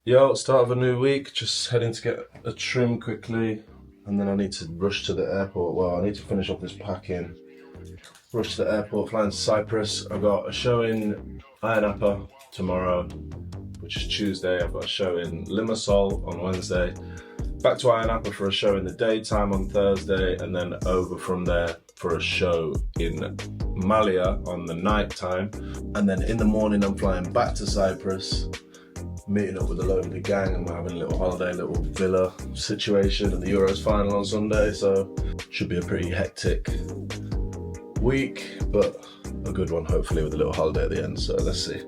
Yo, start of a new week, just heading to get a trim quickly, and then I need to rush to the airport. Well, I need to finish off this packing, rush to the airport, flying to Cyprus. I've got a show in Ayia Napa tomorrow, which is Tuesday. I've got a show in Limassol on Wednesday, back to Ayia Napa for a show in the daytime on Thursday, and then over from there for a show in Malia on the night time. And then in the morning I'm flying back to Cyprus, meeting up with a load of the gang, and we're having a little holiday, little villa situation, and the Euros final on Sunday, so should be a pretty hectic week, but a good one hopefully, with a little holiday at the end, so let's see.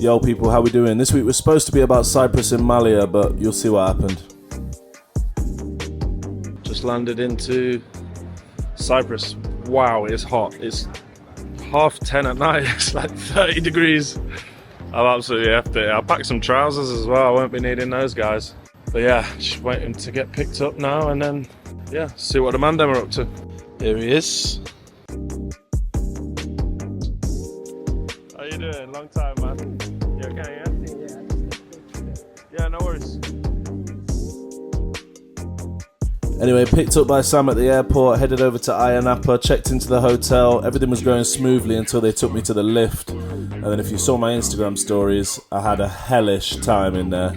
Yo people, how we doing? This week was supposed to be about Cyprus and Malia, but you'll see what happened. Just landed into Cyprus. Wow, it's hot. It's 10:30 at night. It's like 30 degrees. I'm absolutely effed it. I'll pack some trousers as well. I won't be needing those guys. But yeah, just waiting to get picked up now, and then yeah, see what the mandem are up to. Here he is. How you doing? Long time, man. You okay, yeah? Yeah, no worries. Anyway, picked up by Sam at the airport, headed over to Ayia Napa, checked into the hotel. Everything was going smoothly until they took me to the lift. And then if you saw my Instagram stories, I had a hellish time in there.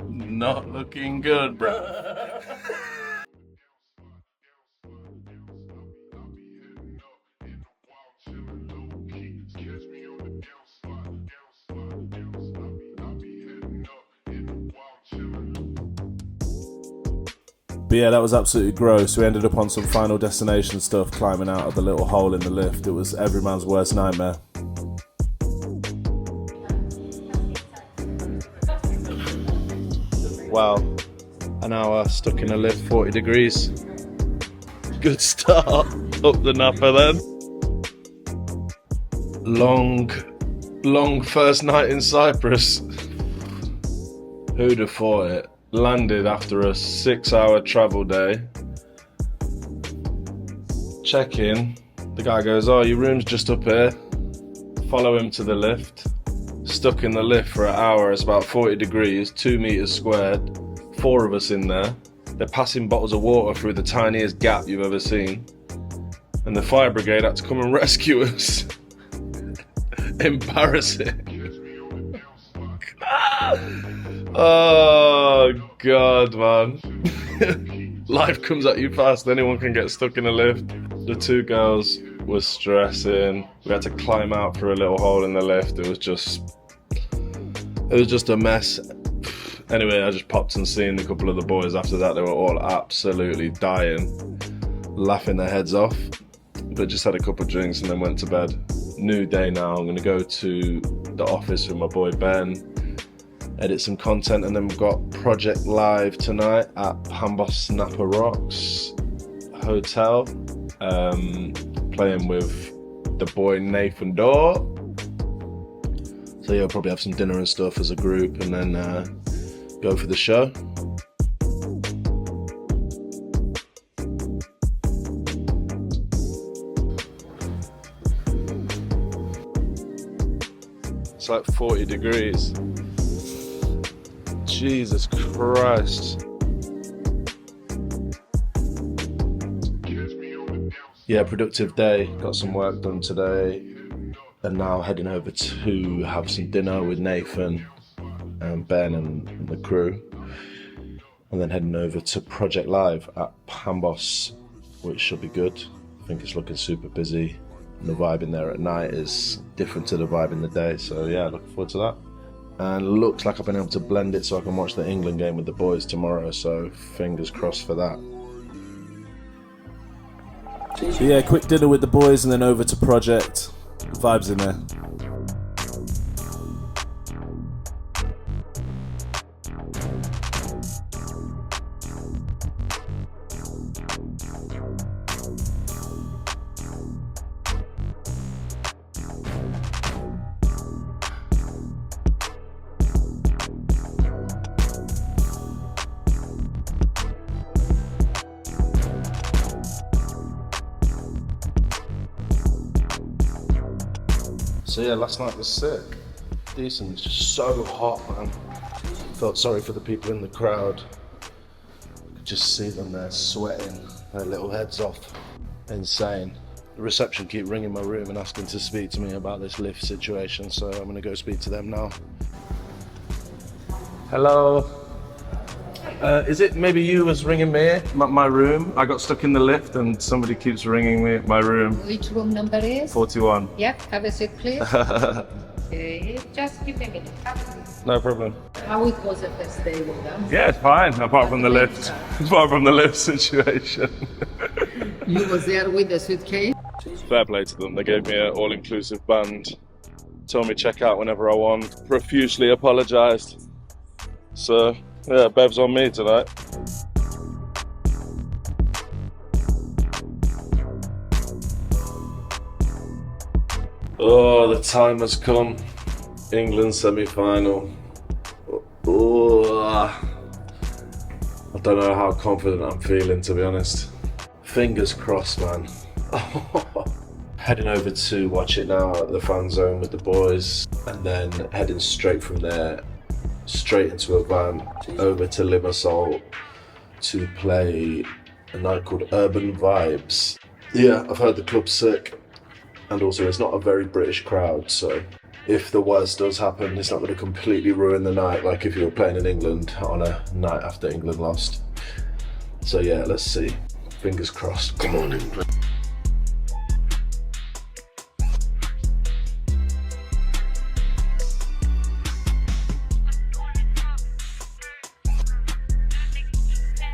Not looking good, bro. But yeah, that was absolutely gross. We ended up on some Final Destination stuff, climbing out of the little hole in the lift. It was every man's worst nightmare. Wow, an hour stuck in a lift, 40 degrees. Good start up the Nappa then. Long first night in Cyprus. Who'd have thought it? Landed after a 6-hour travel day. Check in. The guy goes, "Oh, your room's just up here." Follow him to the lift. Stuck in the lift for an hour. It's about 40 degrees, 2 meters squared. 4 of us in there. They're passing bottles of water through the tiniest gap you've ever seen. And the fire brigade had to come and rescue us. Embarrassing. Oh God, man. Life comes at you fast. Anyone can get stuck in a lift. The 2 girls were stressing. We had to climb out through a little hole in the lift. It was just a mess. Anyway, I just popped and seen a couple of the boys after that. They were all absolutely dying, laughing their heads off. But just had a couple of drinks and then went to bed. New day now. I'm gonna go to the office with my boy Ben, edit some content, and then we've got Project Live tonight at Nappa Rocks Hotel, playing with the boy Nathan Door. So yeah, we'll probably have some dinner and stuff as a group, and then go for the show. It's like 40 degrees. Jesus Christ. Yeah, productive day. Got some work done today. And now heading over to have some dinner with Nathan and Ben and the crew. And then heading over to Project Live at Pambos, which should be good. I think it's looking super busy. And the vibe in there at night is different to the vibe in the day. So yeah, looking forward to that. And looks like I've been able to blend it so I can watch the England game with the boys tomorrow, so fingers crossed for that. So yeah, quick dinner with the boys and then over to Project. Vibes in there. So yeah, last night was sick. Decent, it's just so hot, man. Felt sorry for the people in the crowd. Could just see them there sweating their little heads off. Insane. The reception keep ringing my room and asking to speak to me about this lift situation, so I'm gonna go speak to them now. Hello. Is it maybe you was ringing me? My room. I got stuck in the lift and somebody keeps ringing me at my room. Which room number is? 41. Yep, have a seat, please. Okay, just give me a minute. No problem. How it was the first day with them? Yeah, it's fine, apart from the lift. Apart from the lift situation. You was there with the suitcase? Fair play to them. They gave me an all-inclusive band. Told me check out whenever I want. Profusely apologised. So, yeah, Bev's on me tonight. Oh, the time has come. England semi-final. Oh, I don't know how confident I'm feeling, to be honest. Fingers crossed, man. Heading over to watch it now at the fan zone with the boys, and then heading straight from there, straight into a van over to Limassol to play a night called Urban Vibes. Yeah, I've heard the club's sick, and also it's not a very British crowd, so if the worst does happen, it's not going to completely ruin the night like if you were playing in England on a night after England lost. So yeah, let's see. Fingers crossed. Come on, England.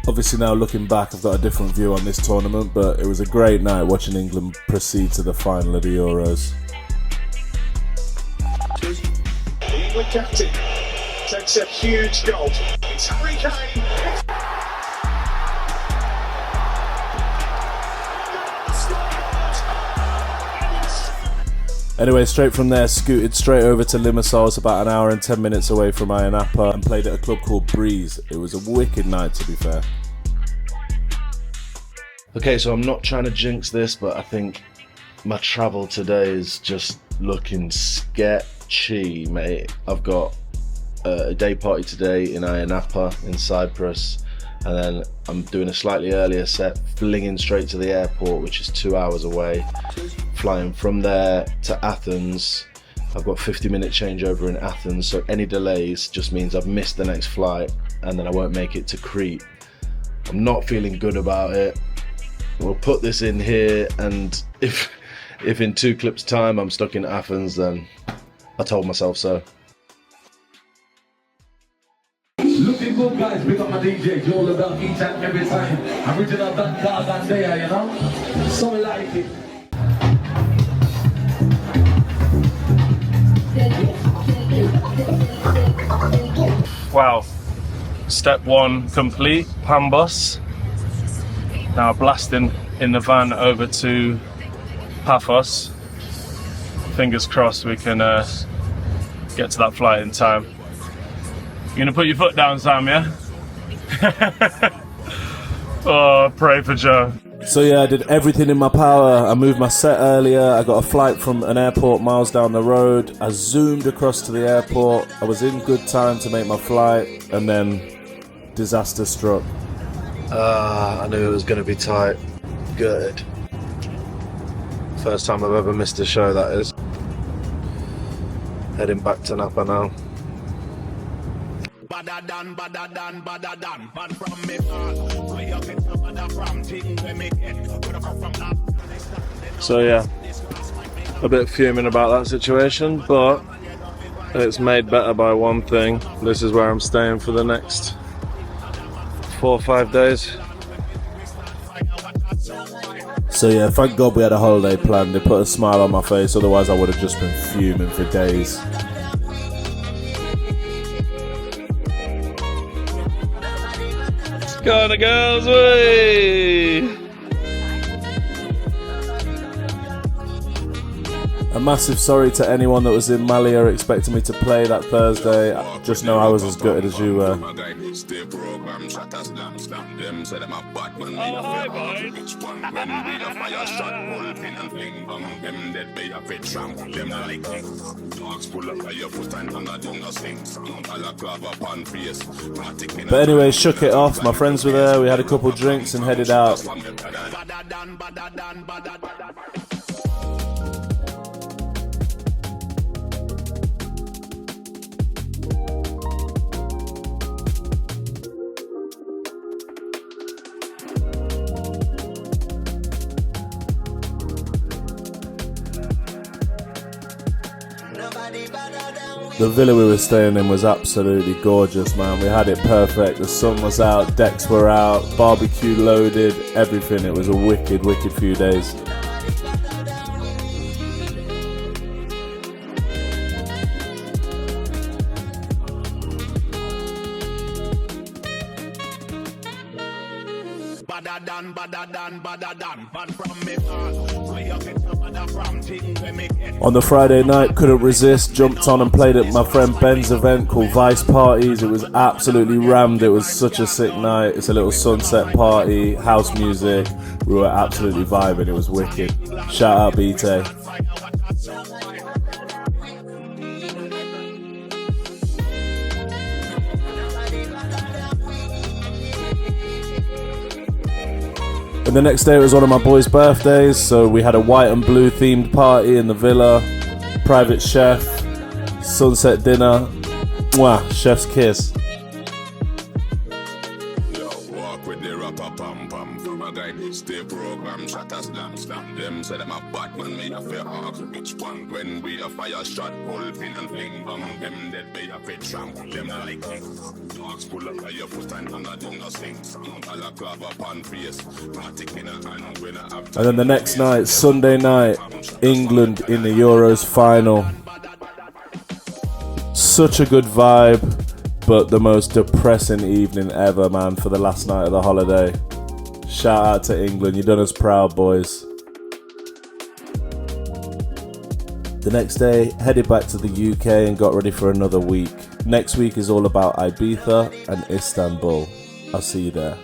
Obviously now looking back, I've got a different view on this tournament, but it was a great night watching England proceed to the final of the Euros. England captain takes a huge goal. It's Harry Kane. Anyway, straight from there, scooted straight over to Limassol. It's about an hour and 10 minutes away from Ayia Napa, and played at a club called Breeze. It was a wicked night, to be fair. Okay, so I'm not trying to jinx this, but I think my travel today is just looking sketchy, mate. I've got a day party today in Ayia Napa in Cyprus, and then I'm doing a slightly earlier set, flinging straight to the airport, which is 2 hours away, flying from there to Athens. I've got 50-minute changeover in Athens, so any delays just means I've missed the next flight, and then I won't make it to Crete. I'm not feeling good about it. We'll put this in here, and if in 2 clips time I'm stuck in Athens, then I told myself so. Looking good, guys. Big up my DJ, all about each and every time. Original that dog and there, you know? So we like it. Wow. Step 1 complete, Pambos. Now blasting in the van over to Paphos. Fingers crossed we can get to that flight in time. You gonna put your foot down, Sam, yeah? Oh, pray for Joe. So yeah, I did everything in my power. I moved my set earlier. I got a flight from an airport miles down the road. I zoomed across to the airport. I was in good time to make my flight, and then disaster struck. I knew it was going to be tight. Good. First time I've ever missed a show, that is. Heading back to Napa now. So yeah, a bit fuming about that situation, but it's made better by one thing. This is where I'm staying for the next 4 or 5 days. So yeah, thank God we had a holiday planned. It put a smile on my face, otherwise I would have just been fuming for days. Go on the girls, way! A massive sorry to anyone that was in Malia expecting me to play that Thursday. Just know I was as gutted as you were. But anyway, shook it off. My friends were there. We had a couple drinks and headed out. The villa we were staying in was absolutely gorgeous, man. We had it perfect. The sun was out, decks were out, barbecue loaded, everything. It was a wicked, wicked few days. On the Friday night, couldn't resist, jumped on and played at my friend Ben's event called Vice Parties. It was absolutely rammed. It was such a sick night. It's a little sunset party, house music. We were absolutely vibing. It was wicked. Shout out BT. And the next day it was one of my boys' birthdays, so we had a white and blue themed party in the villa, private chef, sunset dinner, mwah, chef's kiss. And then the next night, Sunday night, England in the Euros final. Such a good vibe, but the most depressing evening ever, man, for the last night of the holiday. Shout out to England, you done us proud, boys. The next day, headed back to the UK and got ready for another week. Next week is all about Ibiza and Istanbul. I'll see you there.